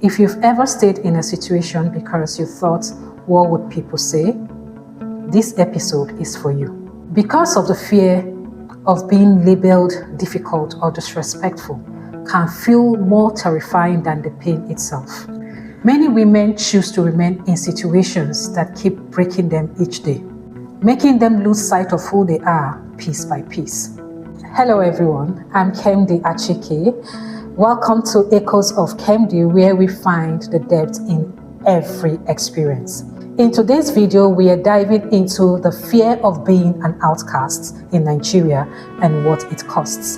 If you've ever stayed in a situation because you thought, what would people say? This episode is for you. Because of the fear of being labeled difficult or disrespectful can feel more terrifying than the pain itself. Many women choose to remain in situations that keep breaking them each day, making them lose sight of who they are piece by piece. Hello everyone, I'm Kemdy Achike. Welcome to Echoes of Kemdy, where we find the depth in every experience. In today's video, we are diving into the fear of being an outcast in Nigeria and what it costs.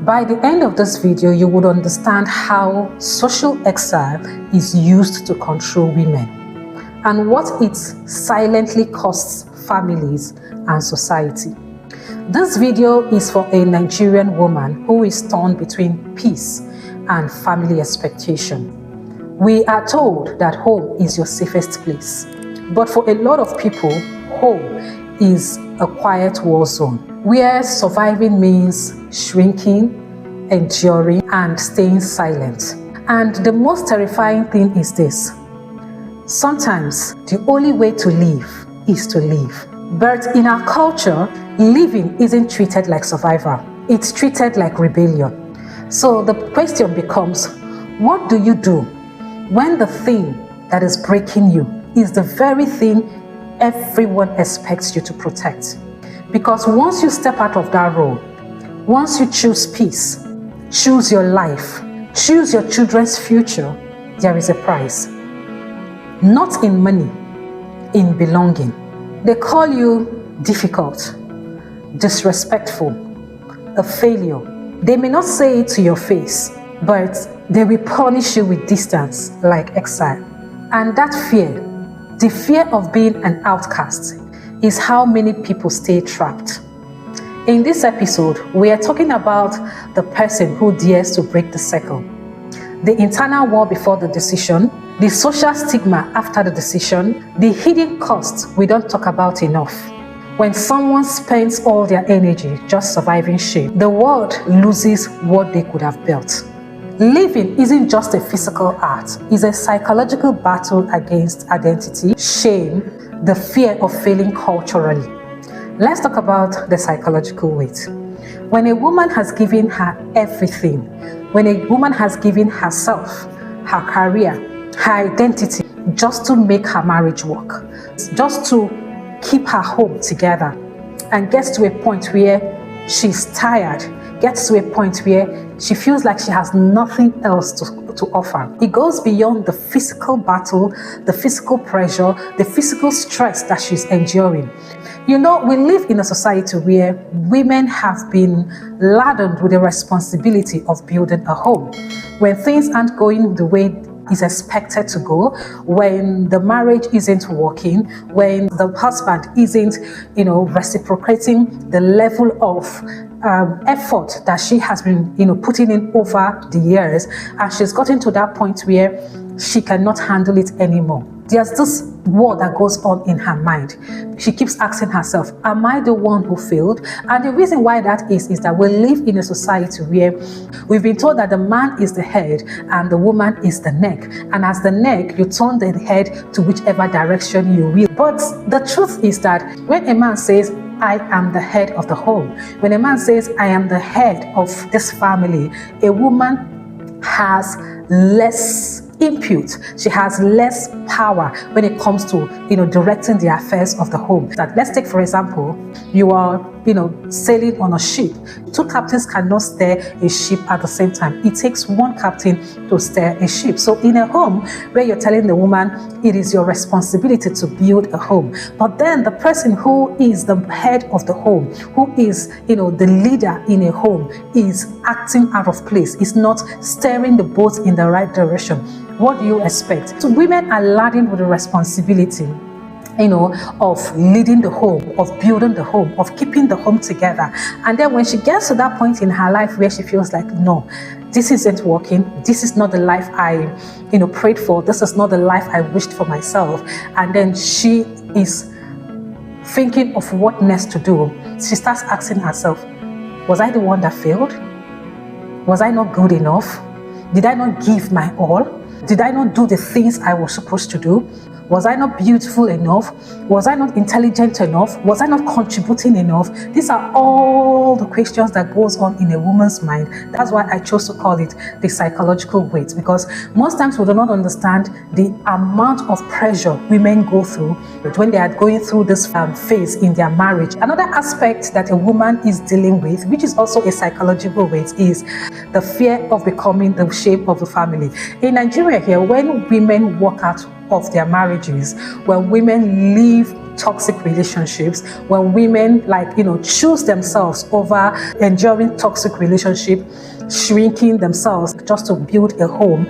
By the end of this video, you would understand how social exile is used to control women and what it silently costs families and society. This video is for a Nigerian woman who is torn between peace and family expectation. We are told that home is your safest place, but for a lot of people, home is a quiet war zone where surviving means shrinking, enduring, and staying silent. And the most terrifying thing is this: sometimes the only way to live is to live. But in our culture, living isn't treated like survival. It's treated like rebellion. So the question becomes, what do you do when the thing that is breaking you is the very thing everyone expects you to protect? Because once you step out of that role, once you choose peace, choose your life, choose your children's future, there is a price. Not in money, in belonging. They call you difficult, disrespectful, a failure. They may not say it to your face, but they will punish you with distance, like exile. And that fear, the fear of being an outcast, is how many people stay trapped. In this episode, we are talking about the person who dares to break the cycle, the internal war before the decision, the social stigma after the decision, the hidden costs we don't talk about enough. When someone spends all their energy just surviving shame, the world loses what they could have built. Living isn't just a physical act, it's a psychological battle against identity, shame, the fear of failing culturally. Let's talk about the psychological weight. When a woman has given her everything, when a woman has given herself, her career, her identity, just to make her marriage work, just to keep her home together, and gets to a point where she's tired, gets to a point where she feels like she has nothing else to offer. It goes beyond the physical battle, the physical pressure, the physical stress that she's enduring. You know, we live in a society where women have been laden with the responsibility of building a home. When things aren't going the way is expected to go, when the marriage isn't working, when the husband isn't, reciprocating the level of effort that she has been, putting in over the years, and she's gotten to that point where she cannot handle it anymore. There's this war that goes on in her mind. She keeps asking herself, am I the one who failed? And the reason why that is that we live in a society where we've been told that the man is the head and the woman is the neck. And as the neck, you turn the head to whichever direction you will. But the truth is that when a man says, I am the head of the home, when a man says, I am the head of this family, a woman has less input. She has less power when it comes to, directing the affairs of the home. That, let's take, for example, you are, sailing on a ship. Two captains cannot steer a ship at the same time. It takes one captain to steer a ship. So in a home where you're telling the woman it is your responsibility to build a home, but then the person who is the head of the home, who is, the leader in a home, is acting out of place, is not steering the boat in the right direction. What do you expect? So women are laden with the responsibility, of leading the home, of building the home, of keeping the home together. And then when she gets to that point in her life where she feels like, no, this isn't working, this is not the life I, prayed for, this is not the life I wished for myself. And then she is thinking of what next to do. She starts asking herself, was I the one that failed? Was I not good enough? Did I not give my all? Did I not do the things I was supposed to do? Was I not beautiful enough? Was I not intelligent enough? Was I not contributing enough? These are all the questions that goes on in a woman's mind. That's why I chose to call it the psychological weight, because most times we do not understand the amount of pressure women go through when they are going through this phase in their marriage. Another aspect that a woman is dealing with, which is also a psychological weight, is the fear of becoming the shape of the family. In Nigeria here, when women walk out of their marriages, when women leave toxic relationships, when women choose themselves over enduring toxic relationship, shrinking themselves just to build a home,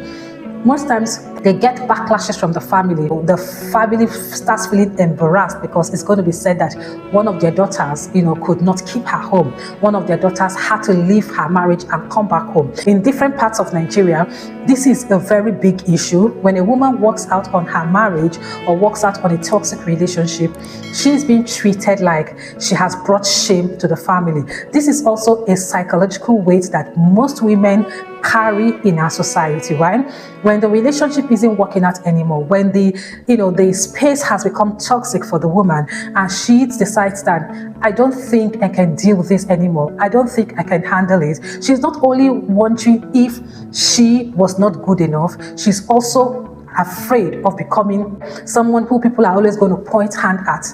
most times they get backlashes from the family. The family starts feeling embarrassed because it's going to be said that one of their daughters, could not keep her home. One of their daughters had to leave her marriage and come back home. In different parts of Nigeria, this is a very big issue. When a woman walks out on her marriage or walks out on a toxic relationship, she's being treated like she has brought shame to the family. This is also a psychological weight that most women carry in our society, right? When the relationship isn't working out anymore, when the space has become toxic for the woman and she decides that I don't think I can deal with this anymore, I don't think I can handle it, she's not only wondering if she was not good enough, she's also afraid of becoming someone who people are always going to point hand at,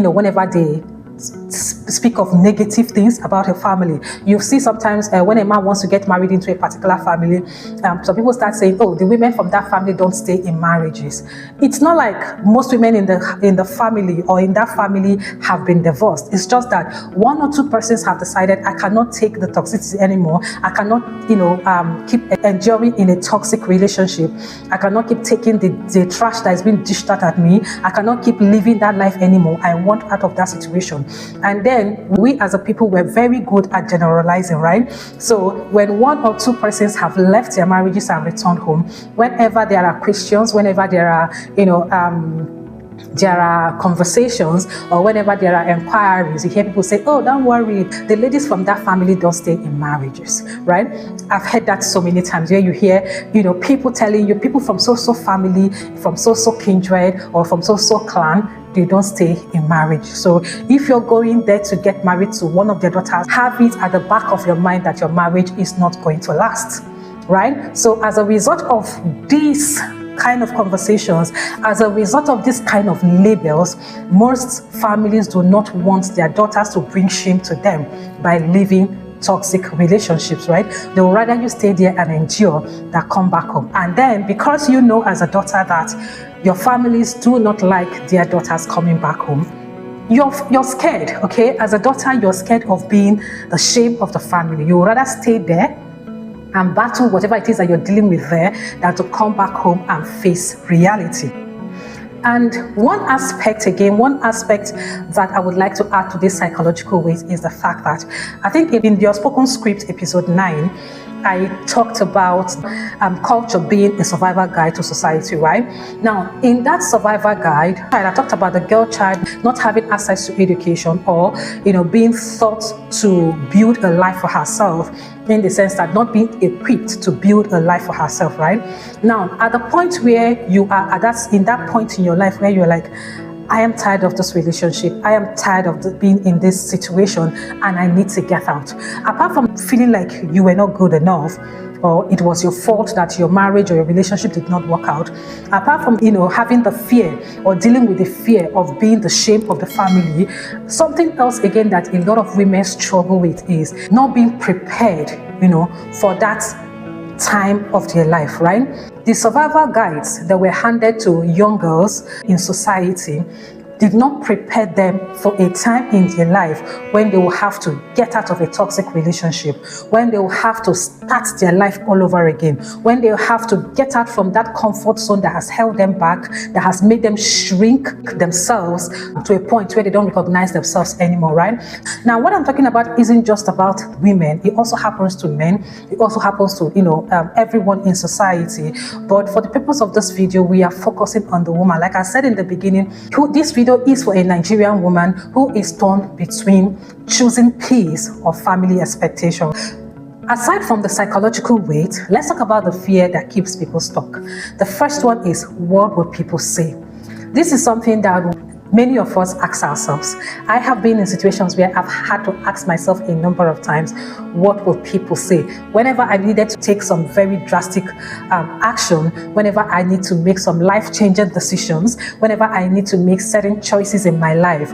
whenever they speak of negative things about her family. You see sometimes when a man wants to get married into a particular family, some people start saying, oh, the women from that family don't stay in marriages. It's not like most women in the family or in that family have been divorced. It's just that one or two persons have decided, I cannot take the toxicity anymore. I cannot keep enduring in a toxic relationship. I cannot keep taking the trash that is being dished out at me. I cannot keep living that life anymore. I want out of that situation. And then we as a people were very good at generalizing, right? So when one or two persons have left their marriages and returned home, whenever there are questions, whenever there are there are conversations, or whenever there are inquiries, you hear people say, oh, don't worry, the ladies from that family don't stay in marriages, right? I've heard that so many times, where you hear, people telling you, people from so-so family, from so-so kindred, or from so-so clan, they don't stay in marriage. So if you're going there to get married to one of their daughters, have it at the back of your mind that your marriage is not going to last, right? So as a result of these kind of conversations, as a result of this kind of labels, most families do not want their daughters to bring shame to them by leaving toxic relationships, right? They would rather you stay there and endure than come back home. And then because you know as a daughter that your families do not like their daughters coming back home, you're scared, okay? As a daughter, you're scared of being the shame of the family. You would rather stay there and battle whatever it is that you're dealing with there than to come back home and face reality. And one aspect that I would like to add to this psychological weight is the fact that I think in the Unspoken Script episode 9, I talked about culture being a survival guide to society, right? Now, in that survival guide, I talked about the girl child not having access to education or, being thought to build a life for herself, in the sense that not being equipped to build a life for herself, right? Now, at the point where you are, in that point in your life where you're like, I am tired of this relationship. I am tired of being in this situation and I need to get out. Apart from feeling like you were not good enough, or it was your fault that your marriage or your relationship did not work out, apart from, having the fear or dealing with the fear of being the shame of the family, something else again that a lot of women struggle with is not being prepared, for that time of their life, right? The survival guides that were handed to young girls in society did not prepare them for a time in their life when they will have to get out of a toxic relationship, when they will have to start their life all over again, when they will have to get out from that comfort zone that has held them back, that has made them shrink themselves to a point where they don't recognize themselves anymore, right? Now, what I'm talking about isn't just about women. It also happens to men. It also happens to, everyone in society. But for the purpose of this video, we are focusing on the woman. Like I said in the beginning, this video is for a Nigerian woman who is torn between choosing peace or family expectation. Aside from the psychological weight, let's talk about the fear that keeps people stuck. The first one is, what will people say? This is something that many of us ask ourselves. I have been in situations where I've had to ask myself a number of times, what will people say? Whenever I needed to take some very drastic action, whenever I need to make some life-changing decisions, whenever I need to make certain choices in my life,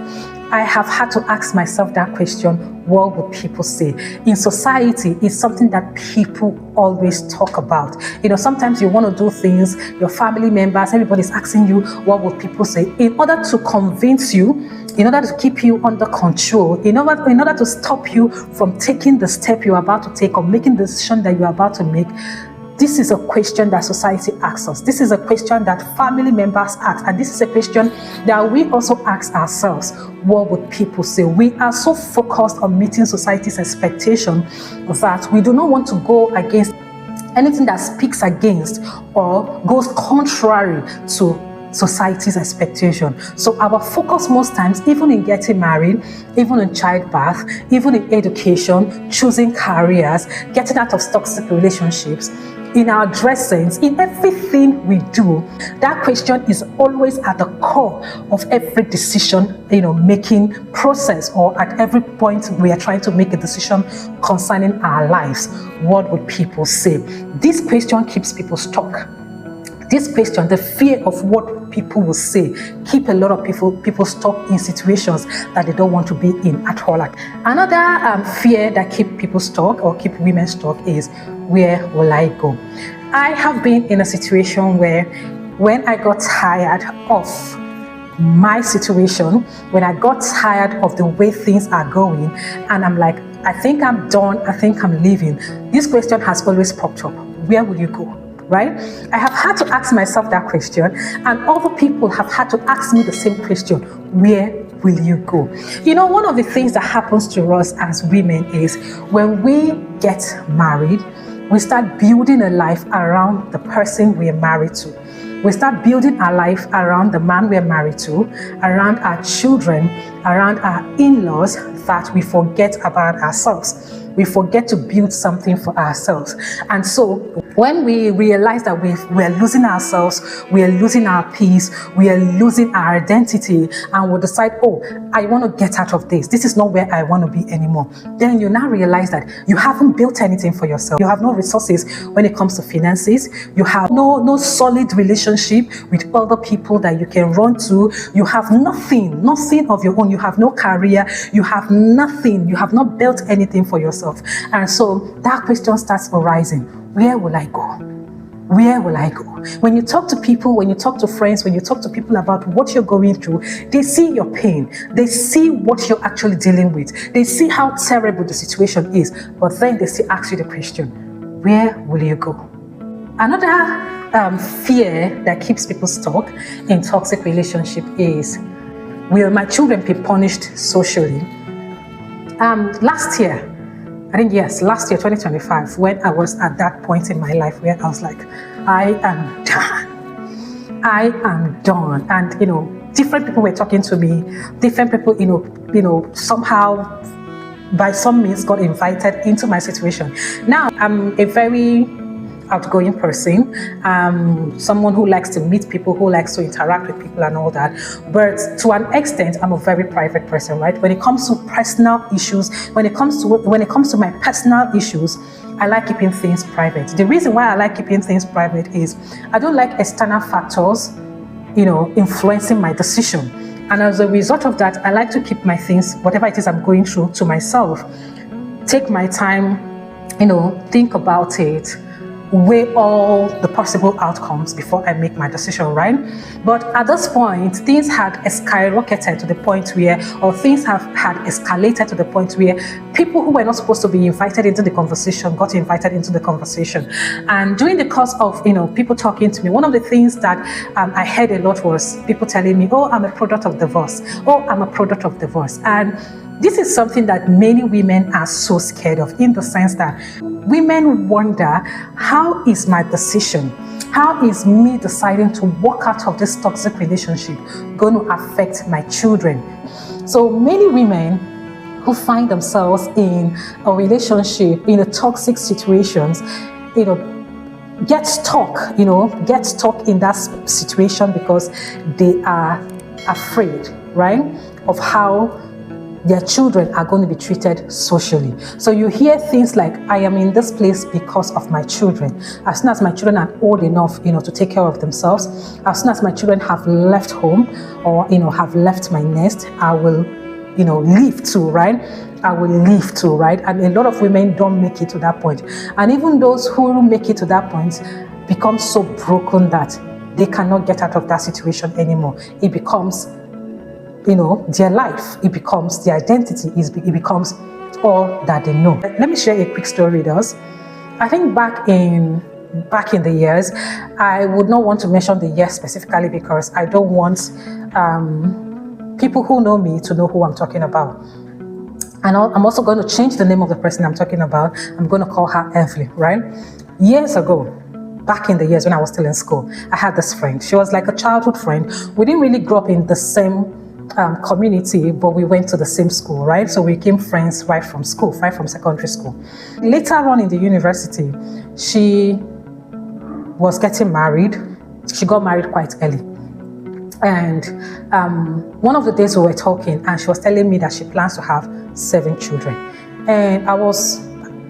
I have had to ask myself that question, what will people say? In society, it's something that people always talk about. Sometimes you want to do things, your family members, everybody's asking you, what will people say? In order to convince you, in order to keep you under control, in order to stop you from taking the step you're about to take or making the decision that you're about to make, this is a question that society asks us. This is a question that family members ask. And this is a question that we also ask ourselves. What would people say? We are so focused on meeting society's expectation that we do not want to go against anything that speaks against or goes contrary to society's expectation. So our focus most times, even in getting married, even in childbirth, even in education, choosing careers, getting out of toxic relationships, in our dress sense, in everything we do, that question is always at the core of every decision, making process, or at every point we are trying to make a decision concerning our lives. What would people say? This question keeps people stuck. This question, the fear of what people will say, keep a lot of people stuck in situations that they don't want to be in at all. Another fear that keep people stuck or keep women stuck is, where will I go? I have been in a situation where when I got tired of my situation, when I got tired of the way things are going, and I'm like, I think I'm done, I think I'm leaving, this question has always popped up. Where will you go? Right? I have had to ask myself that question, and other people have had to ask me the same question. Where will you go? One of the things that happens to us as women is when we get married, we start building a life around the person we are married to. We start building our life around the man we are married to, around our children, around our in-laws, that we forget about ourselves. We forget to build something for ourselves. And so when we realize that we're losing ourselves, we are losing our peace, we are losing our identity, and we'll decide, I want to get out of this. This is not where I want to be anymore. Then you now realize that you haven't built anything for yourself. You have no resources when it comes to finances. You have no solid relationship with other people that you can run to. You have nothing of your own. You have no career. You have nothing. You have not built anything for yourself. And so that question starts arising. Where will I go? Where will I go? When you talk to people, when you talk to friends, when you talk to people about what you're going through, they see your pain. They see what you're actually dealing with. They see how terrible the situation is. But then they still ask you the question, where will you go? Another fear that keeps people stuck in toxic relationship is, will my children be punished socially? Last year, 2025, when I was at that point in my life where I was like, I am done. And, different people were talking to me, different people, somehow, by some means, got invited into my situation. Now, I'm a very outgoing person, someone who likes to meet people, who likes to interact with people and all that. But to an extent, I'm a very private person, right? When it comes to personal issues, when it comes to my personal issues, I like keeping things private. The reason why I like keeping things private is I don't like external factors, influencing my decision. And as a result of that, I like to keep my things, whatever it is I'm going through, to myself. Take my time, think about it, weigh all the possible outcomes before I make my decision, right? But at this point, things had skyrocketed to the point where, or things had escalated to the point where people who were not supposed to be invited into the conversation got invited into the conversation. And during the course of, people talking to me, one of the things that I heard a lot was people telling me, I'm a product of divorce. I'm a product of divorce. And this is something that many women are so scared of, in the sense that women wonder, how is my decision, how is me deciding to walk out of this toxic relationship going to affect my children? So many women who find themselves in a relationship, in a toxic situations, get stuck in that situation because they are afraid, right, of how their children are going to be treated socially. So you hear things like, I am in this place because of my children. As soon as my children are old enough, to take care of themselves, as soon as my children have left home or, have left my nest, I will, leave too, right? I will leave too, right? And a lot of women don't make it to that point. And even those who make it to that point become so broken that they cannot get out of that situation anymore. It becomes their life, it becomes their identity, it becomes all that they know. Let me share a quick story with us. I think back in the years, I would not want to mention the year specifically because I don't want people who know me to know who I'm talking about. And I'm also going to change the name of the person I'm talking about. I'm going to call her Evelyn, right? Years ago, back in the years when I was still in school, I had this friend. She was like a childhood friend. We didn't really grow up in the same community, but we went to the same school, right? So we became friends right from secondary school. Later on in the university, she was getting married. She got married quite early. And one of the days we were talking, and she was telling me that she plans to have 7 children. And I was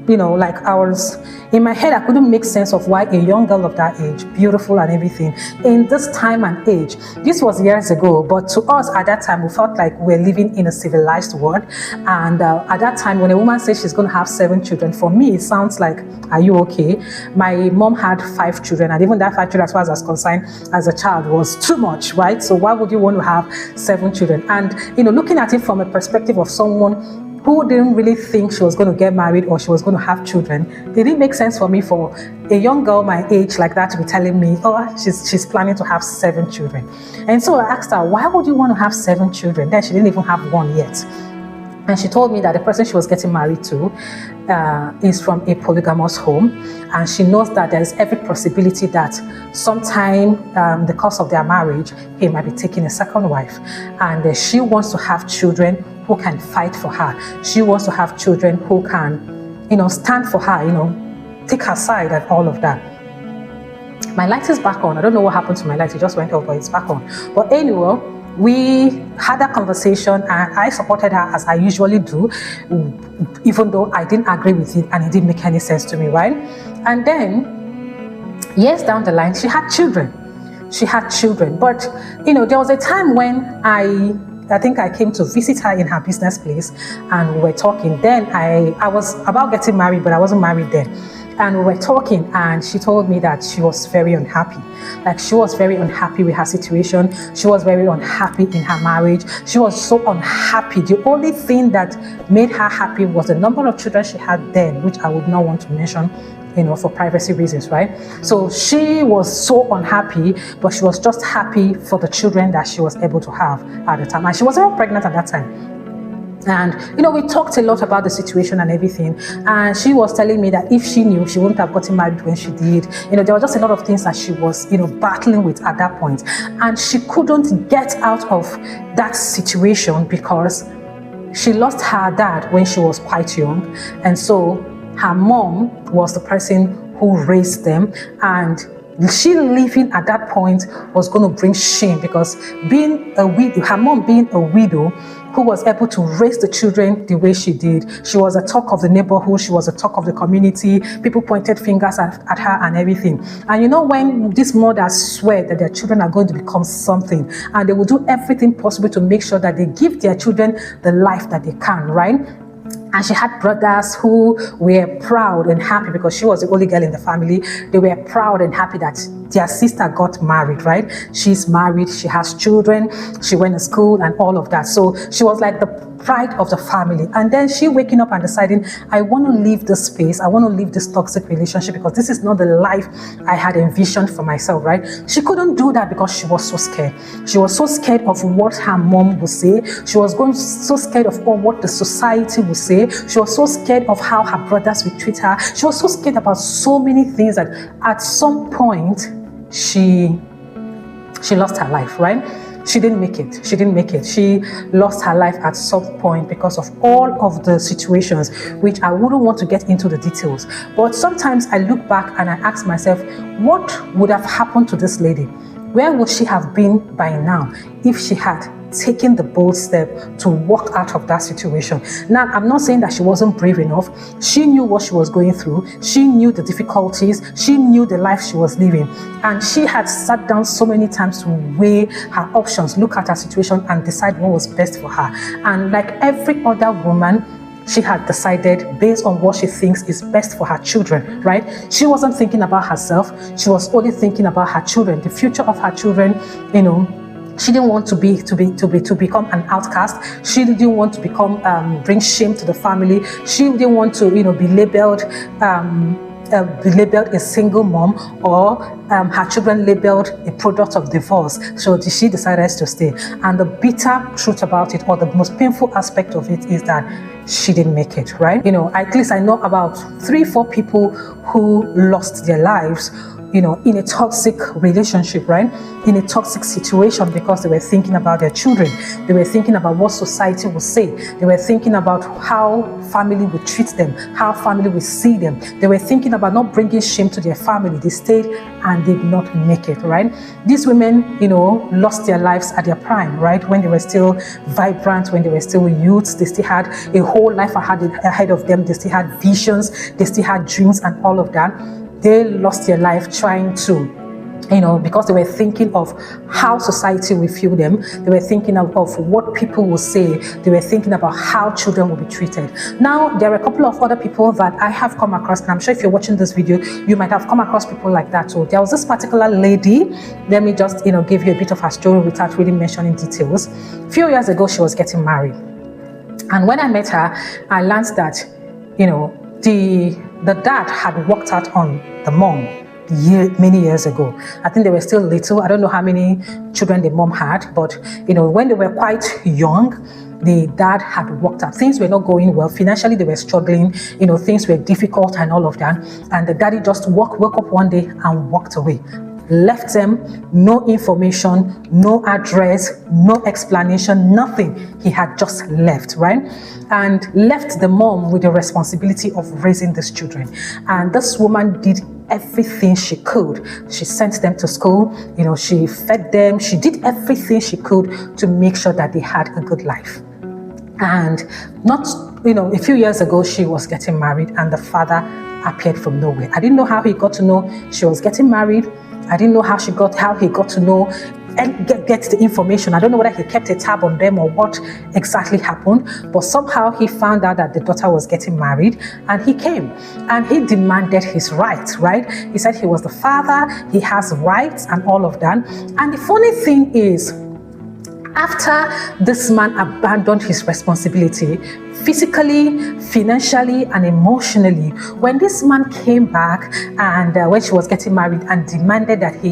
in my head, I couldn't make sense of why a young girl of that age, beautiful and everything, in this time and age, this was years ago, but to us at that time, we felt like we're living in a civilized world. And at that time, when a woman says she's going to have 7 children, for me, it sounds like, are you okay? My mom had 5 children, and even that 5 children, as far as I was concerned, as a child, was too much, right? So why would you want to have 7 children? And, looking at it from a perspective of someone who didn't really think she was going to get married or she was going to have children, it didn't make sense for me for a young girl my age like that to be telling me, oh, she's planning to have 7 children. And so I asked her, why would you want to have 7 children? Then she didn't even have 1 yet. And she told me that the person she was getting married to is from a polygamous home. And she knows that there is every possibility that sometime the course of their marriage, he might be taking a second wife. And she wants to have children who can fight for her. She wants to have children who can, stand for her, take her side and all of that. My light is back on. I don't know what happened to my light. It just went off, but it's back on. But anyway, we had that conversation and I supported her as I usually do, even though I didn't agree with it and it didn't make any sense to me, right? And then, years down the line, she had children. But, there was a time when I think I came to visit her in her business place and we were talking. Then I was about getting married, but I wasn't married then. And we were talking and she told me that she was very unhappy. Like she was very unhappy with her situation. She was very unhappy in her marriage. She was so unhappy. The only thing that made her happy was the number of children she had then, which I would not want to mention, for privacy reasons, right? So she was so unhappy, but she was just happy for the children that she was able to have at the time. And she was even pregnant at that time. And, we talked a lot about the situation and everything. And she was telling me that if she knew, she wouldn't have gotten married when she did. There were just a lot of things that she was, battling with at that point. And she couldn't get out of that situation because she lost her dad when she was quite young. And so her mom was the person who raised them. And she leaving at that point was going to bring shame because being a widow, her mom being a widow who was able to raise the children the way she did. She was a talk of the neighborhood. She was a talk of the community. People pointed fingers at her and everything. And when these mothers swear that their children are going to become something and they will do everything possible to make sure that they give their children the life that they can, right? And she had brothers who were proud and happy because she was the only girl in the family. They were proud and happy that their sister got married, right? She's married, she has children, she went to school and all of that. So she was like the pride of the family. And then she waking up and deciding, I want to leave this space. I want to leave this toxic relationship because this is not the life I had envisioned for myself, right? She couldn't do that because she was so scared. She was so scared of what her mom would say. She was so scared of what the society would say. She was so scared of how her brothers would treat her. She was so scared about so many things that at some point she lost her life, right? she didn't make it. She didn't make it. She lost her life at some point because of all of the situations, which I wouldn't want to get into the details. But sometimes I look back and I ask myself, what would have happened to this lady? Where would she have been by now if she had taken the bold step to walk out of that situation? Now, I'm not saying that she wasn't brave enough. She knew what she was going through. She knew the difficulties. She knew the life she was living. And she had sat down so many times to weigh her options, look at her situation and decide what was best for her. And like every other woman, she had decided based on what she thinks is best for her children, right? She wasn't thinking about herself. She was only thinking about her children, the future of her children. She didn't want to become an outcast. She didn't want to bring shame to the family. She didn't want to, be labeled a single mom, or her children labeled a product of divorce. So she decided to stay. And the bitter truth about it, or the most painful aspect of it, is that she didn't make it, right? At least I know about 3-4 people who lost their lives in a toxic relationship, right? In a toxic situation, because they were thinking about their children. They were thinking about what society would say. They were thinking about how family would treat them, how family would see them. They were thinking about not bringing shame to their family. They stayed and did not make it, right? These women, lost their lives at their prime, right? When they were still vibrant, when they were still youths, they still had a whole life ahead of them. They still had visions, they still had dreams and all of that. They lost their life trying to, because they were thinking of how society will view them. They were thinking of what people will say. They were thinking about how children will be treated. Now, there are a couple of other people that I have come across, and I'm sure if you're watching this video, you might have come across people like that. So there was this particular lady. Let me just, give you a bit of her story without really mentioning details. A few years ago, she was getting married. And when I met her, I learned that, the dad had walked out on the mom many years ago. I think they were still little. I don't know how many children the mom had, but when they were quite young, the dad had walked out. Things were not going well. Financially, they were struggling. Things were difficult and all of that. And the daddy just woke up one day and walked away. Left them, no information, no address, no explanation, nothing. He had just left, right? And left the mom with the responsibility of raising these children. And this woman did everything she could. She sent them to school, she fed them, she did everything she could to make sure that they had a good life. And not, a few years ago, she was getting married and the father appeared from nowhere. I didn't know how he got to know she was getting married. I didn't know how he got to know and get the information. I don't know whether he kept a tab on them or what exactly happened, but somehow he found out that the daughter was getting married and he came and he demanded his rights, right? He said he was the father, he has rights and all of that. And the funny thing is, after this man abandoned his responsibility, physically, financially, and emotionally, when this man came back and when she was getting married and demanded that he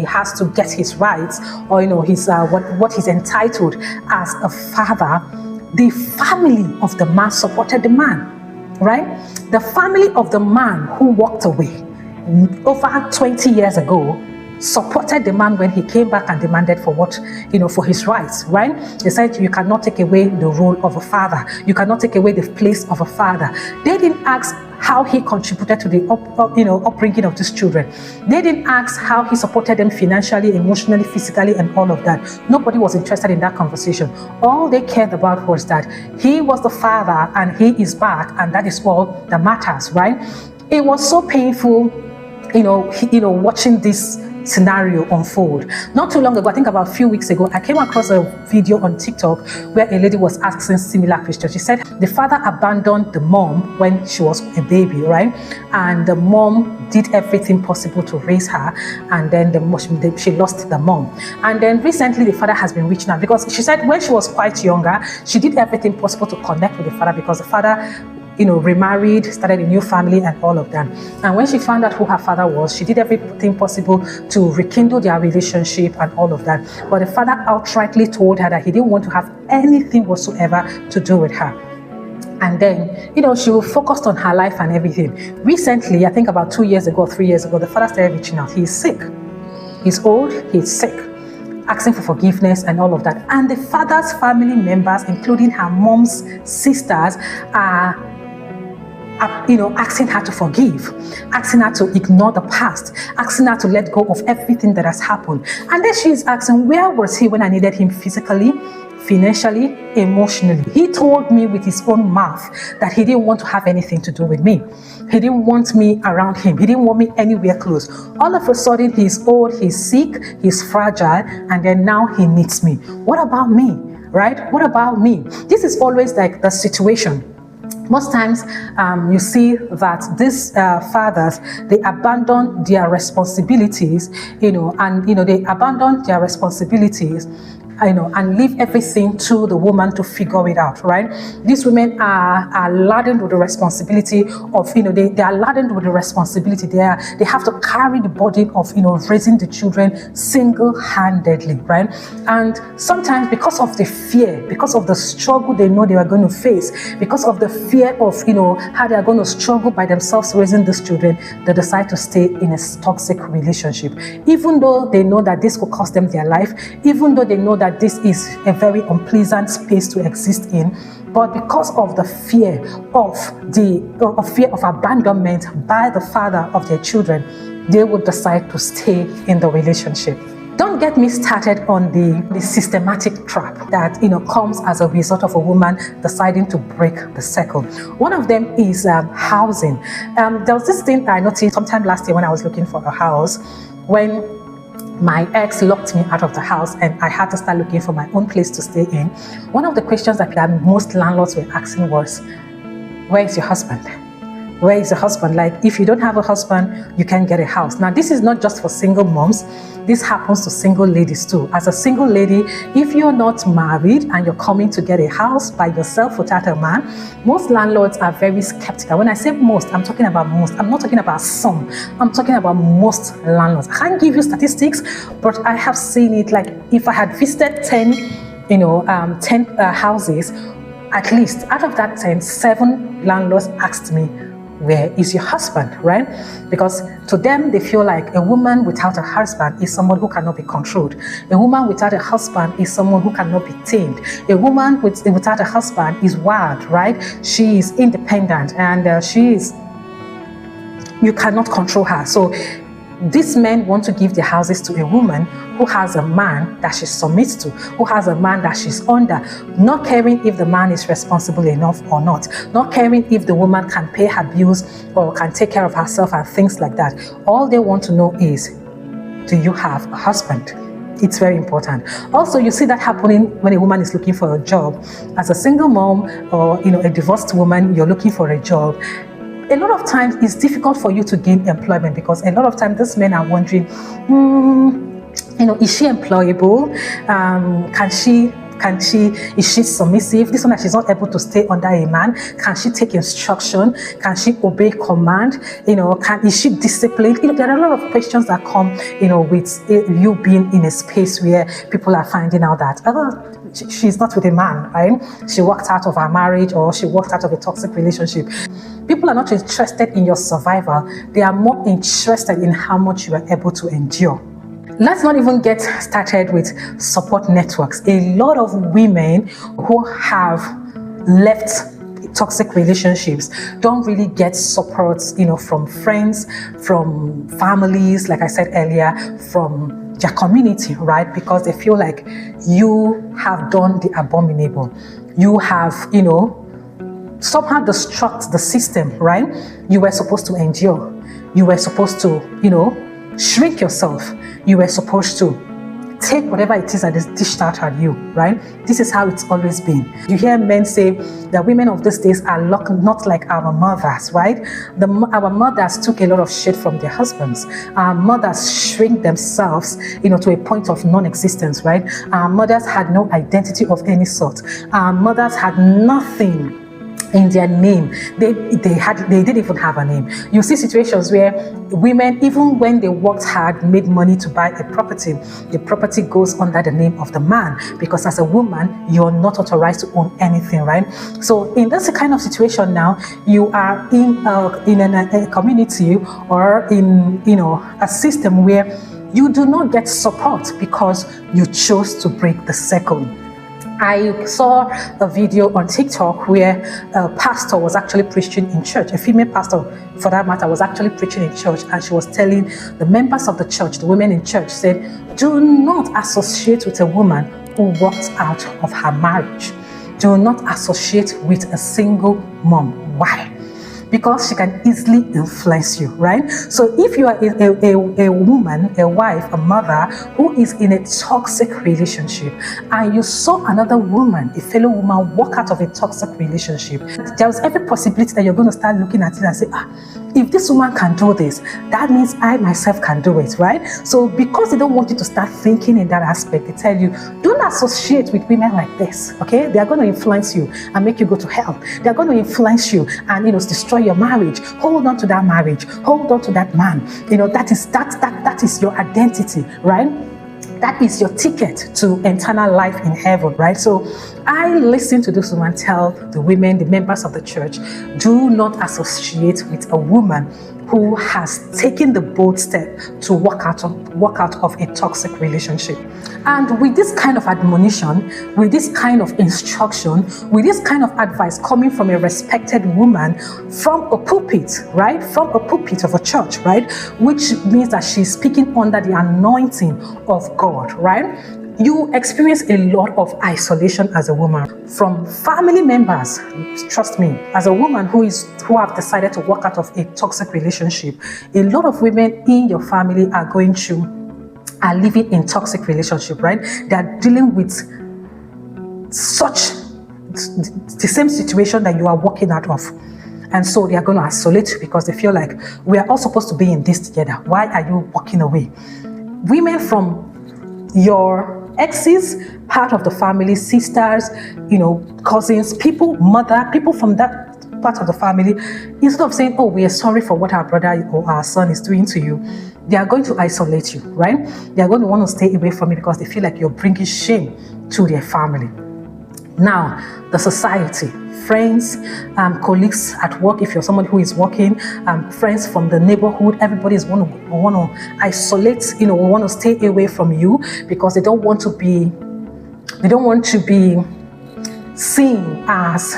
has to get his rights, or his what he's entitled as a father, the family of the man supported the man, right? The family of the man who walked away over 20 years ago supported the man when he came back and demanded for for his rights, right? They said you cannot take away the role of a father. You cannot take away the place of a father. They didn't ask how he contributed to the upbringing of these children. They didn't ask how he supported them financially, emotionally, physically, and all of that. Nobody was interested in that conversation. All they cared about was that he was the father and he is back, and that is all that matters, right? It was so painful, watching this scenario unfold. Not too long ago, I think about a few weeks ago, I came across a video on TikTok where a lady was asking similar questions. She said the father abandoned the mom when she was a baby, right? And the mom did everything possible to raise her, and then she lost the mom. And then recently the father has been reaching out, because she said when she was quite younger, she did everything possible to connect with the father, because the father remarried, started a new family and all of that. And when she found out who her father was, she did everything possible to rekindle their relationship and all of that. But the father outrightly told her that he didn't want to have anything whatsoever to do with her. And then, she focused on her life and everything. Recently, I think about 2 years ago, 3 years ago, the father started reaching out. He's sick. He's old, he's sick. asking for forgiveness and all of that. And the father's family members, including her mom's sisters, are asking her to forgive, asking her to ignore the past, asking her to let go of everything that has happened. And then she's asking, where was he when I needed him physically, financially, emotionally? He told me with his own mouth that he didn't want to have anything to do with me. He didn't want me around him. He didn't want me anywhere close. All of a sudden, he's old, he's sick, he's fragile, and then now he needs me. What about me, right? What about me? This is always like the situation. Most times you see that these fathers, they abandon their responsibilities, they abandon their responsibilities, and leave everything to the woman to figure it out, right? These women are laden with the responsibility of, they are laden with the responsibility. They have to carry the burden of, raising the children single-handedly, right? And sometimes because of the fear, because of the struggle they know they are going to face, because of the fear of, how they are going to struggle by themselves raising these children, they decide to stay in a toxic relationship. Even though they know that this could cost them their life, even though they know that this is a very unpleasant space to exist in, but because of the fear of abandonment by the father of their children, they would decide to stay in the relationship. Don't get me started on the systematic trap that comes as a result of a woman deciding to break the cycle. One of them is housing. There was this thing I noticed sometime last year when I was looking for a house, when my ex locked me out of the house and I had to start looking for my own place to stay in. One of the questions that most landlords were asking was, where is your husband? Where is your husband? Like, if you don't have a husband, you can't get a house. Now, this is not just for single moms. This happens to single ladies too. As a single lady, if you're not married and you're coming to get a house by yourself without a man, most landlords are very skeptical. When I say most, I'm talking about most. I'm not talking about some. I'm talking about most landlords. I can't give you statistics, but I have seen it. Like, if I had visited 10 houses, at least out of that 10, 7 landlords asked me, where is your husband, right? Because to them, they feel like a woman without a husband is someone who cannot be controlled. A woman without a husband is someone who cannot be tamed. A woman without a husband is wild, right? She is independent and you cannot control her. So these men want to give their houses to a woman who has a man that she submits to, who has a man that she's under, not caring if the man is responsible enough or not, not caring if the woman can pay her bills or can take care of herself and things like that. All they want to know is, do you have a husband? It's very important. Also, you see that happening when a woman is looking for a job. As a single mom or a divorced woman, you're looking for a job. A lot of times it's difficult for you to gain employment because a lot of times these men are wondering, is she employable? Is she submissive? This one that she's not able to stay under a man. Can she take instruction? Can she obey command? Is she disciplined? There are a lot of questions that come, with you being in a space where people are finding out that she's not with a man, right? She walked out of her marriage or she walked out of a toxic relationship. People are not interested in your survival. They are more interested in how much you are able to endure. Let's not even get started with support networks. A lot of women who have left toxic relationships don't really get support, from friends, from families, like I said earlier, from their community, right? Because they feel like you have done the abominable. You have, somehow destruct the system, right? You were supposed to endure. You were supposed to, shrink yourself. You were supposed to take whatever it is that is dished out at you, right? This is how it's always been. You hear men say that women of these days are not like our mothers, right? Our mothers took a lot of shit from their husbands. Our mothers shrink themselves, to a point of non-existence, right? Our mothers had no identity of any sort. Our mothers had nothing in their name. They didn't even have a name. You see situations where women, even when they worked hard, made money to buy a property, the property goes under the name of the man, because as a woman, you're not authorized to own anything, right? So in this kind of situation now, you are in a community or in a system where You do not get support because you chose to break the circle. I saw a video on TikTok where a pastor was actually preaching in church. A female pastor, for that matter, was actually preaching in church, and she was telling the members of the church, the women in church, said, do not associate with a woman who walked out of her marriage. Do not associate with a single mom. Why? Because she can easily influence you, right? So if you are a woman, a wife, a mother who is in a toxic relationship, and you saw another woman, a fellow woman, walk out of a toxic relationship, there's every possibility that you're going to start looking at it and say, if this woman can do this, that means I myself can do it, right? So because they don't want you to start thinking in that aspect, they tell you, don't associate with women like this, okay? They are going to influence you and make you go to hell. They're going to influence you and, destroy your marriage. Hold on to that marriage. Hold on to that man. That is your identity, right? That is your ticket to eternal life in heaven, right? So I listened to this woman tell the women, the members of the church, do not associate with a woman who has taken the bold step to walk out of a toxic relationship. And with this kind of admonition, with this kind of instruction, with this kind of advice coming from a respected woman from a pulpit, right? From a pulpit of a church, right? Which means that she's speaking under the anointing of God, right? You experience a lot of isolation as a woman from family members. Trust me, as a woman who have decided to walk out of a toxic relationship, a lot of women in your family are living in toxic relationship, right? They are dealing with the same situation that you are walking out of. And so they are going to isolate you because they feel like we are all supposed to be in this together. Why are you walking away? Women from your exes, part of the family, sisters, cousins, people from that part of the family, instead of saying, oh, we are sorry for what our brother or our son is doing to you, they are going to isolate you, right? They are going to want to stay away from you because they feel like you're bringing shame to their family. Now, the society, friends, colleagues at work, if you're someone who is working, friends from the neighborhood, everybody is want to isolate, want to stay away from you because they don't want to be seen as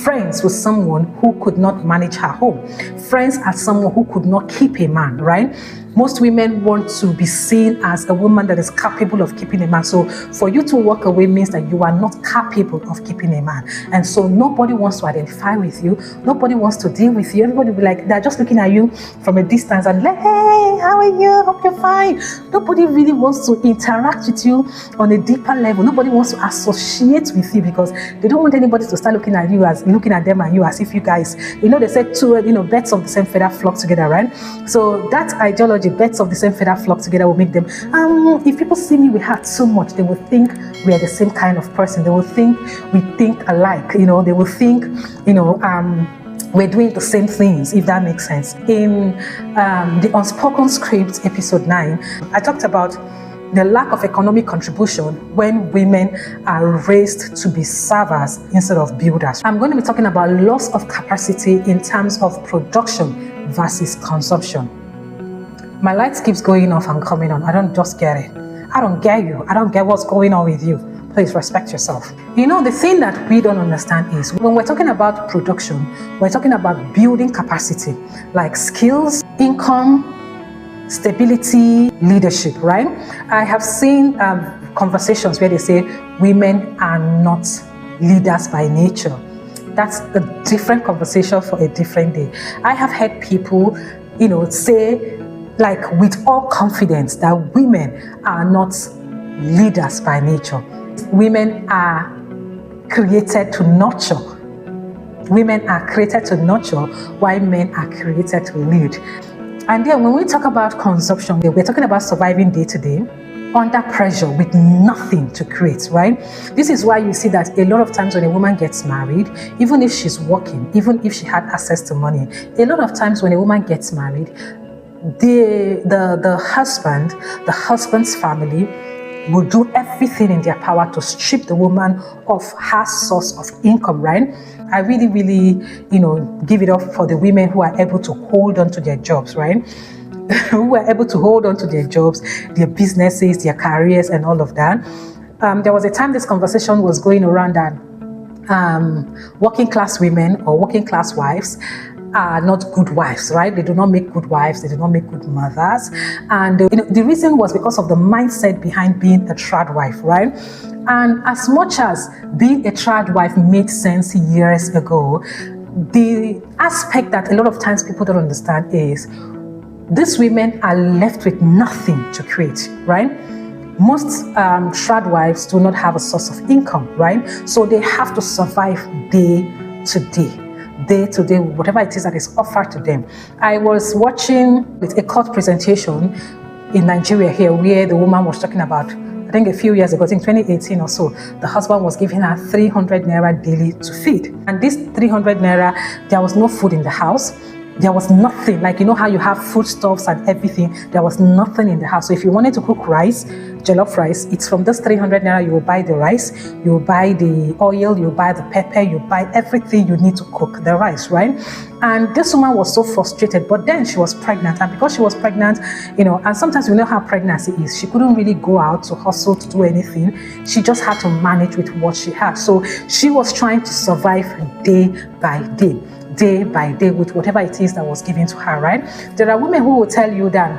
friends with someone who could not manage her home, friends as someone who could not keep a man, right? Most women want to be seen as a woman that is capable of keeping a man. So for you to walk away means that you are not capable of keeping a man. And so nobody wants to identify with you. Nobody wants to deal with you. Everybody will be like, they're just looking at you from a distance and like, hey, how are you? Hope you're fine. Nobody really wants to interact with you on a deeper level. Nobody wants to associate with you because they don't want anybody to start looking at them and you as if you guys, they said two, birds of the same feather flock together, right? So that ideology, birds of the same feather flock together, will make them, if people see me with her too much, they will think we are the same kind of person. They will think we think alike, they will think, we're doing the same things, if that makes sense. In the Unspoken Script, episode 9, I talked about the lack of economic contribution when women are raised to be servers instead of builders. I'm going to be talking about loss of capacity in terms of production versus consumption. My light keeps going off and coming on. I don't just get it. I don't get you. I don't get what's going on with you. Please respect yourself. The thing that we don't understand is when we're talking about production, we're talking about building capacity, like skills, income, stability, leadership, right? I have seen conversations where they say women are not leaders by nature. That's a different conversation for a different day. I have heard people, say, like with all confidence, that women are not leaders by nature. Women are created to nurture. Women are created to nurture, while men are created to lead. And then when we talk about consumption, we're talking about surviving day to day under pressure with nothing to create, right? This is why you see that a lot of times when a woman gets married, even if she's working, even if she had access to money, a lot of times when a woman gets married, the husband's family will do everything in their power to strip the woman of her source of income, right? I really, give it up for the women who are able to hold on to their jobs, right? who were able to hold on to their jobs, their businesses, their careers, and all of that. There was a time this conversation was going around that working class women or working class wives are not good wives, right? They do not make good wives, they do not make good mothers. And the reason was because of the mindset behind being a trad wife, right? And as much as being a trad wife made sense years ago, the aspect that a lot of times people don't understand is these women are left with nothing to create, right? Most trad wives do not have a source of income, right? So they have to survive day to day, whatever it is that is offered to them. I was watching with a court presentation in Nigeria here where the woman was talking about, I think a few years ago, I think 2018 or so, the husband was giving her 300 naira daily to feed. And this 300 naira, there was no food in the house. There was nothing, like you know how you have foodstuffs and everything, there was nothing in the house. So if you wanted to cook rice, jollof rice, it's from this 300 naira, you will buy the rice, you will buy the oil, you will buy the pepper, you buy everything you need to cook the rice, right? And this woman was so frustrated, but then she was pregnant, and because she was pregnant, and sometimes we know how pregnancy is, she couldn't really go out to hustle to do anything. She just had to manage with what she had. So she was trying to survive day by day with whatever it is that was given to her, right? There are women who will tell you that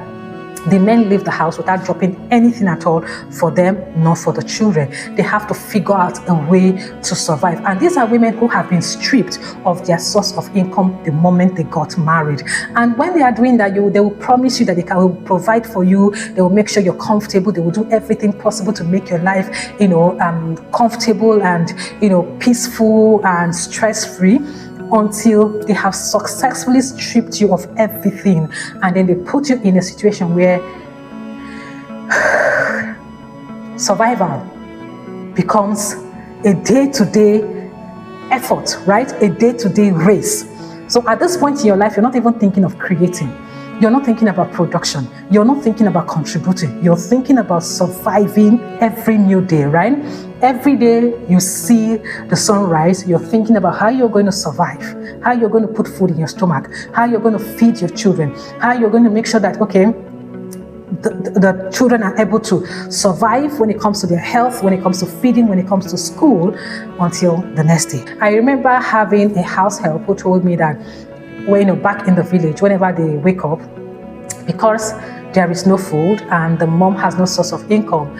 the men leave the house without dropping anything at all for them, nor for the children. They have to figure out a way to survive. And these are women who have been stripped of their source of income the moment they got married. And when they are doing that, they will promise you that they will provide for you. They will make sure you're comfortable. They will do everything possible to make your life, comfortable and, peaceful and stress-free, until they have successfully stripped you of everything, and then they put you in a situation where survival becomes a day-to-day effort, right? A day-to-day race. So at this point in your life, you're not even thinking of creating. You're not thinking about production. You're not thinking about contributing. You're thinking about surviving every new day, right? Every day you see the sunrise, you're thinking about how you're going to survive, how you're going to put food in your stomach, how you're going to feed your children, how you're going to make sure that, okay, the children are able to survive when it comes to their health, when it comes to feeding, when it comes to school, until the next day. I remember having a house help who told me that back in the village, whenever they wake up, because there is no food and the mom has no source of income,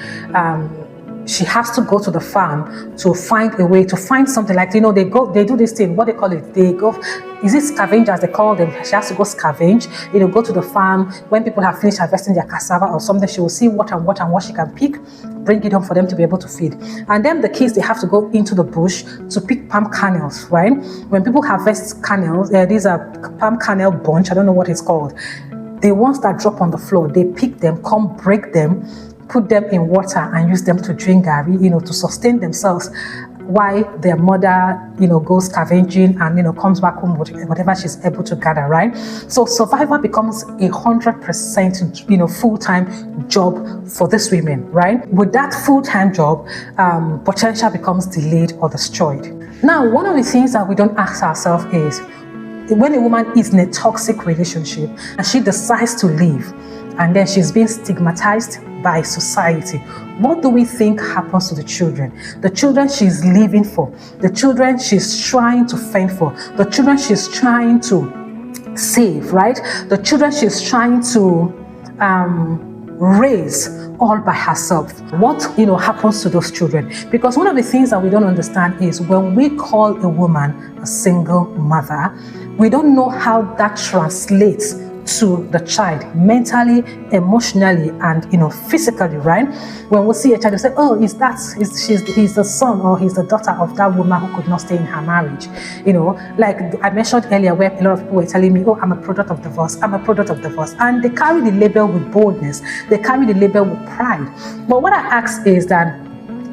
she has to go to the farm to find a way to find something. Like, they do this thing, what they call it, they go, is it scavengers they call them? She has to go scavenge, go to the farm. When people have finished harvesting their cassava or something, she will see what she can pick, bring it home for them to be able to feed. And then the kids, they have to go into the bush to pick palm kernels, right? When people harvest kernels, these are palm kernel bunch, I don't know what it's called. The ones that drop on the floor, they pick them, come break them, put them in water and use them to drink gari, to sustain themselves while their mother, goes scavenging and, comes back home with whatever she's able to gather, right? So survival becomes 100%, full-time job for these women, right? With that full-time job, potential becomes delayed or destroyed. Now, one of the things that we don't ask ourselves is, when a woman is in a toxic relationship and she decides to leave, and then she's being stigmatized by society, what do we think happens to the children? The children she's living for, the children she's trying to fend for, the children she's trying to save, right? The children she's trying to raise all by herself. What happens to those children? Because one of the things that we don't understand is when we call a woman a single mother, we don't know how that translates to the child mentally, emotionally, and physically, right? When we see a child, we say, oh, he's the son or he's the daughter of that woman who could not stay in her marriage. Like I mentioned earlier, where a lot of people were telling me, oh, I'm a product of divorce, and they carry the label with boldness, they carry the label with pride. But what I ask is that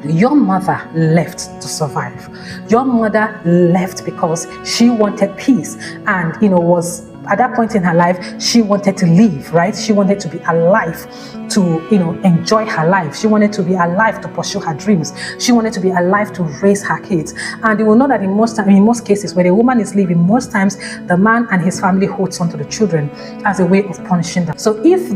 your mother left to survive. Your mother left because she wanted peace and was at that point in her life, she wanted to live, right? She wanted to be alive to, enjoy her life. She wanted to be alive to pursue her dreams. She wanted to be alive to raise her kids. And you will know that in most cases, when a woman is leaving, most times the man and his family holds on to the children as a way of punishing them. So if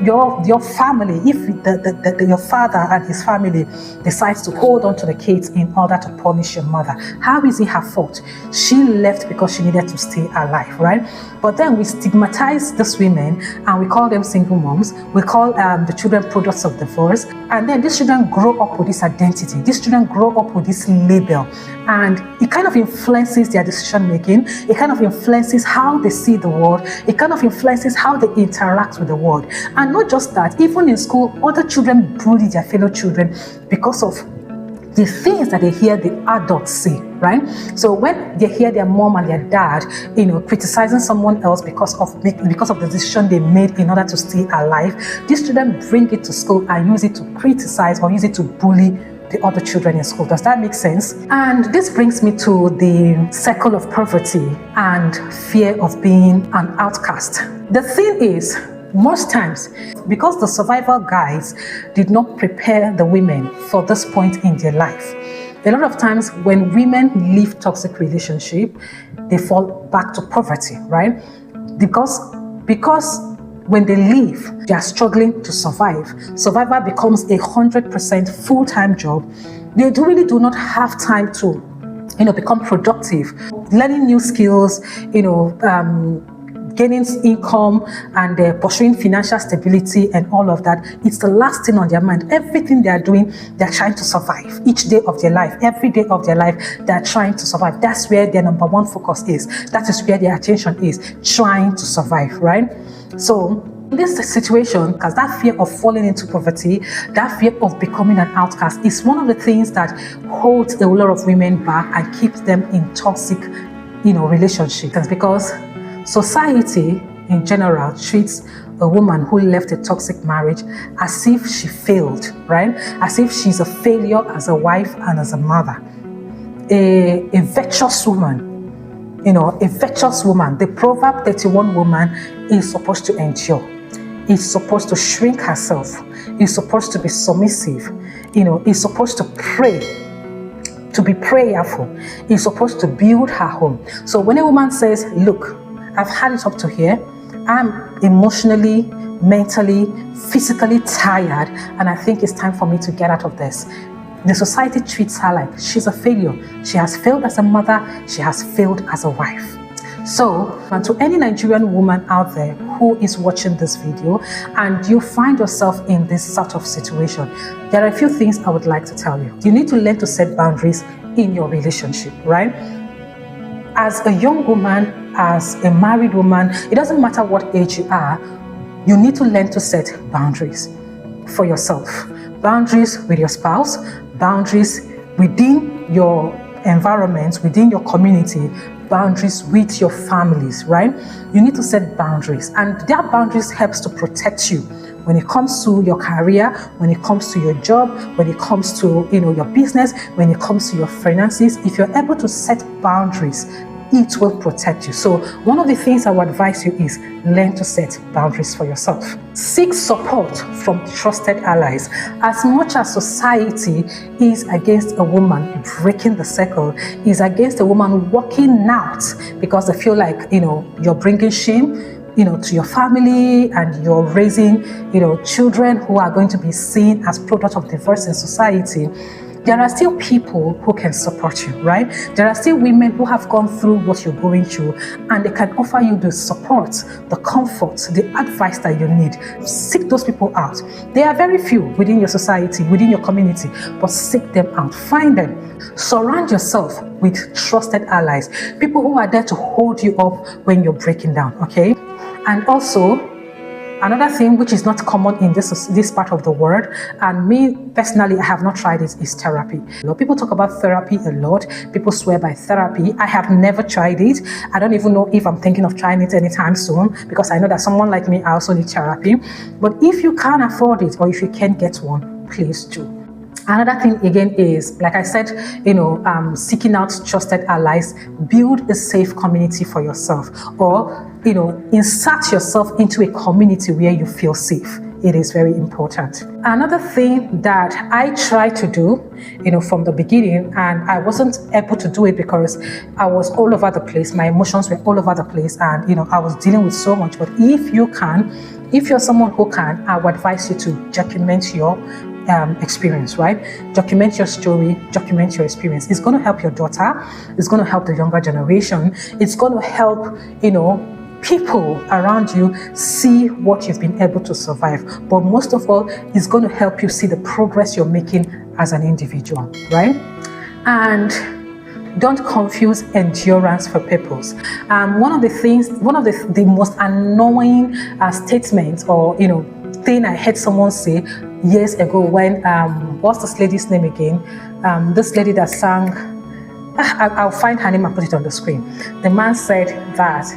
your family, if your father and his family decides to hold on to the kids in order to punish your mother, how is it her fault? She left because she needed to stay alive, right? But then we stigmatize these women and we call them single moms. We call the children products of divorce. And then these children grow up with this identity. These children grow up with this label. And it kind of influences their decision making. It kind of influences how they see the world. It kind of influences how they interact with the world. And not just that, even in school, other children bully their fellow children because of the things that they hear the adults say, right? So when they hear their mom and their dad, criticizing someone else because of the decision they made in order to stay alive, these children bring it to school and use it to criticize or use it to bully the other children in school. Does that make sense? And this brings me to the circle of poverty and fear of being an outcast. The thing is, most times, because the survival guides did not prepare the women for this point in their life, a lot of times when women leave toxic relationship, they fall back to poverty, right? Because when they leave, they are struggling to survive. Survival becomes 100% full-time job. They really do not have time to, become productive, learning new skills, gaining income and pursuing financial stability and all of that. It's the last thing on their mind. Everything they are doing, they're trying to survive. Each day of their life, every day of their life, they're trying to survive. That's where their number one focus is. That is where their attention is, trying to survive, right? So in this situation, because that fear of falling into poverty, that fear of becoming an outcast is one of the things that holds a lot of women back and keeps them in toxic, relationships. Because society in general treats a woman who left a toxic marriage as if she failed, right? As if she's a failure as a wife and as a mother. A virtuous woman, a virtuous woman. The Proverb 31 woman is supposed to endure. Is supposed to shrink herself. Is supposed to be submissive. Is supposed to pray. To be prayerful. Is supposed to build her home. So when a woman says, look, I've had it up to here. I'm emotionally, mentally, physically tired, and I think it's time for me to get out of this. The society treats her like she's a failure. She has failed as a mother. She has failed as a wife. So, and to any Nigerian woman out there who is watching this video and you find yourself in this sort of situation, there are a few things I would like to tell you. You need to learn to set boundaries in your relationship, right? As a young woman, as a married woman, it doesn't matter what age you are, you need to learn to set boundaries for yourself. Boundaries with your spouse, boundaries within your environment, within your community, boundaries with your families, right? You need to set boundaries, and that boundaries helps to protect you when it comes to your career, when it comes to your job, when it comes to your business, when it comes to your finances. If you're able to set boundaries, it will protect you. So one of the things I would advise you is learn to set boundaries for yourself. Seek support from trusted allies. As much as society is against a woman breaking the circle, is against a woman walking out because they feel like you're bringing shame to your family and you're raising children who are going to be seen as product of divorce in society, there are still people who can support you, right? There are still women who have gone through what you're going through and they can offer you the support, the comfort, the advice that you need. Seek those people out. There are very few within your society, within your community, but seek them out. Find them. Surround yourself with trusted allies, people who are there to hold you up when you're breaking down, okay? And also, another thing which is not common in this part of the world, and me personally, I have not tried it, is therapy. People talk about therapy a lot. People swear by therapy. I have never tried it. I don't even know if I'm thinking of trying it anytime soon, because I know that someone like me, I also need therapy. But if you can't afford it, or if you can't get one, please do. Another thing again is, like I said, seeking out trusted allies. Build a safe community for yourself, or insert yourself into a community where you feel safe. It is very important. Another thing that I tried to do, from the beginning, and I wasn't able to do it because I was all over the place. My emotions were all over the place, and I was dealing with so much. But if you're someone who can, I would advise you to document your experience, right? Document your story, document your experience. It's going to help your daughter. It's going to help the younger generation. It's going to help, people around you see what you've been able to survive. But most of all, it's going to help you see the progress you're making as an individual, right? And don't confuse endurance for purpose. One of the most annoying statements or thing I heard someone say years ago when what's this lady's name again? This lady that sang. I'll find her name and put it on the screen. The man said that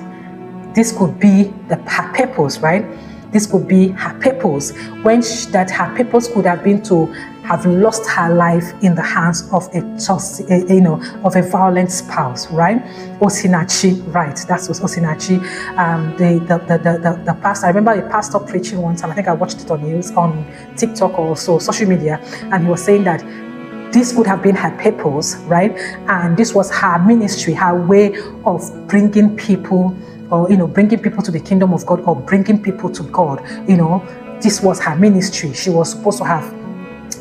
this could be her purpose, right? This could be her purpose, that her purpose could have been to have lost her life in the hands of of a violent spouse, right? Osinachi, right? That was Osinachi. The pastor. I remember a pastor preaching one time. I think I watched it on TikTok or social media, and he was saying that this would have been her purpose, right? And this was her ministry, her way of bringing people. Or bringing people to the kingdom of God, or bringing people to God. This was her ministry. She was supposed to have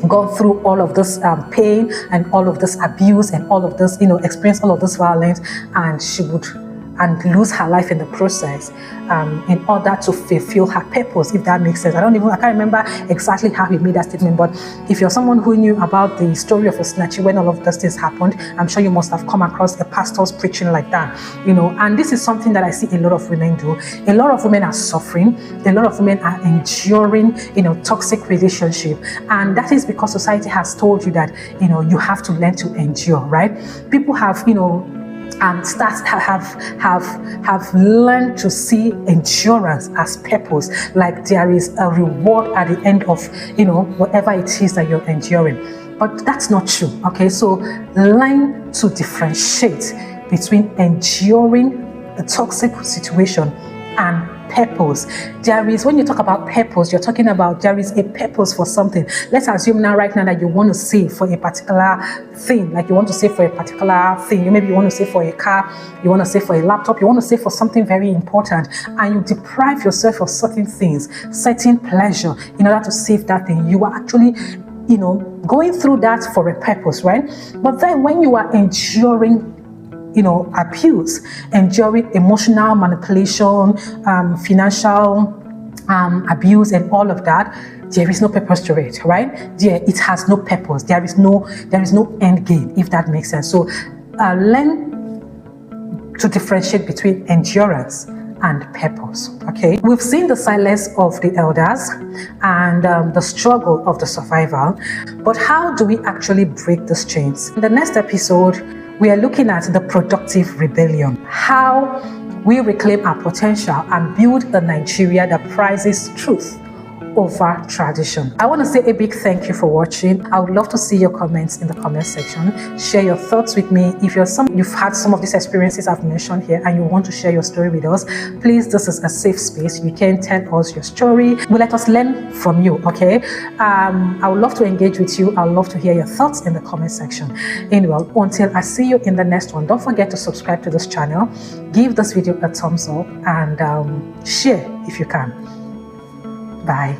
gone through all of this pain and all of this abuse and all of this, experience all of this violence, and she would lose her life in the process in order to fulfill her purpose, if that makes sense. I can't remember exactly how he made that statement, but if you're someone who knew about the story of Osinachi when all of those things happened, I'm sure you must have come across the pastors preaching like that, and this is something that I see a lot of women do. A lot of women are suffering, a lot of women are enduring, toxic relationship, and that is because society has told you that, you have to learn to endure, right? People have, have learned to see endurance as purpose, like there is a reward at the end of whatever it is that you're enduring. But that's not true. Okay, so learn to differentiate between enduring the toxic situation and purpose. When you talk about purpose, you're talking about there is a purpose for something. Let's assume right now that you want to save for a particular thing, like you want to save for a particular thing. Maybe you want to save for a car, you want to save for a laptop, you want to save for something very important, and you deprive yourself of certain things, certain pleasure in order to save that thing. You are actually going through that for a purpose, right? But then when you are enduring abuse, enduring emotional manipulation, financial abuse, and all of that, there is no purpose to it, right? It has no purpose. There is no end game, if that makes sense. So learn to differentiate between endurance and purpose. Okay, we've seen the silence of the elders and the struggle of the survivor, but how do we actually break these chains? In the next episode, we are looking at the productive rebellion, how we reclaim our potential and build a Nigeria that prizes truth over tradition. I want to say a big thank you for watching. I would love to see your comments in the comment section. Share your thoughts with me. If you've had some of these experiences I've mentioned here and you want to share your story with us, please, this is a safe space. You can tell us your story. Let us learn from you, okay? I would love to engage with you. I would love to hear your thoughts in the comment section. Anyway, until I see you in the next one, don't forget to subscribe to this channel, give this video a thumbs up, and share if you can. Bye.